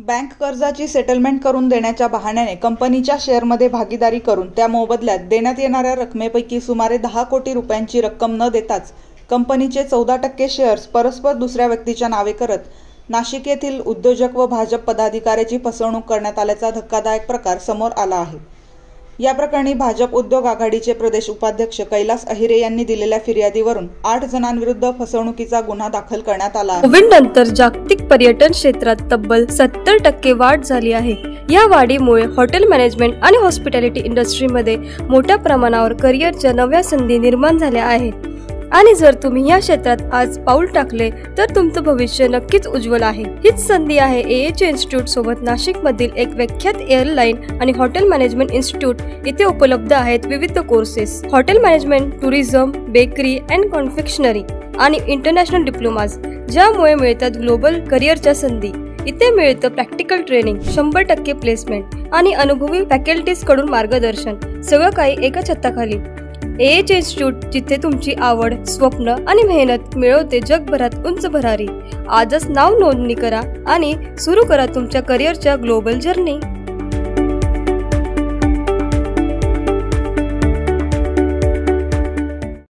Bank कर्जाची settlement करून देण्याच्या बहाण्याने कंपनीच्या शेअरमध्ये भागीदारी करून त्या मोबदल्यात देण्यात येणाऱ्या रकमेपैकी सुमारे 10 कोटी रुपयांची रक्कम न देताच कंपनीचे 14% शेअर्स परस्पर दुसऱ्या व्यक्तीच्या नावे करत नाशिक येथील उद्योजक व भाजप पदाधिकाऱ्याची फसवणूक करण्यात आल्याचा धक्कादायक प्रकार समोर आला आहे। या प्रकरणी भाजप उद्योग आघाडीचे प्रदेश उपाध्यक्ष कैलास अहिरे यांनी दिलेल्या फिर्यादीवरून 8 जणांविरुद्ध फसवणुकीचा गुन्हा दाखल करण्यात आला आहे। कोविडनंतर जागतिक पर्यटन क्षेत्रात तब्बल 70% वाढ झाली आहे। या वाढीमुळे हॉटेल मॅनेजमेंट आणि हॉस्पिटॅलिटी इंडस्ट्रीमध्ये मोठ्या प्रमाणावर करिअरच्या नव्या संधी निर्माण झाल्या आहेत आणि जर तुम्ही या क्षेत्रात आज पाऊल टाकले तर तुमचं भविष्य नक्कीच उज्ज्वल आहे। हीच संधी आहे AH इन्स्टिट्यूट सोबत नाशिकमधील एक विख्यात एअरलाईन आणि हॉटेल मॅनेजमेंट इन्स्टिट्यूट इथे उपलब्ध आहेत विविध courses, hotel management, tourism, bakery and confectionery आणि इंटरनॅशनल डिप्लोमाज, ज्यामुळे मिळतात ग्लोबल करिअरच्या संधी। इथे मिळतं प्रॅक्टिकल ट्रेनिंग, 100% प्लेसमेंट आणि अनुभवी फॅकल्टीज कडून मार्गदर्शन, सगळं काही एका छताखाली। AH इन्स्टिट्यूट, जिथे तुमची आवड, स्वप्न आणि मेहनत मिळवते जगभरात उंच भरारी। आजच नाव नोंदणी करा आणि सुरू करा तुमच्या करिअरच्या ग्लोबल जर्नी।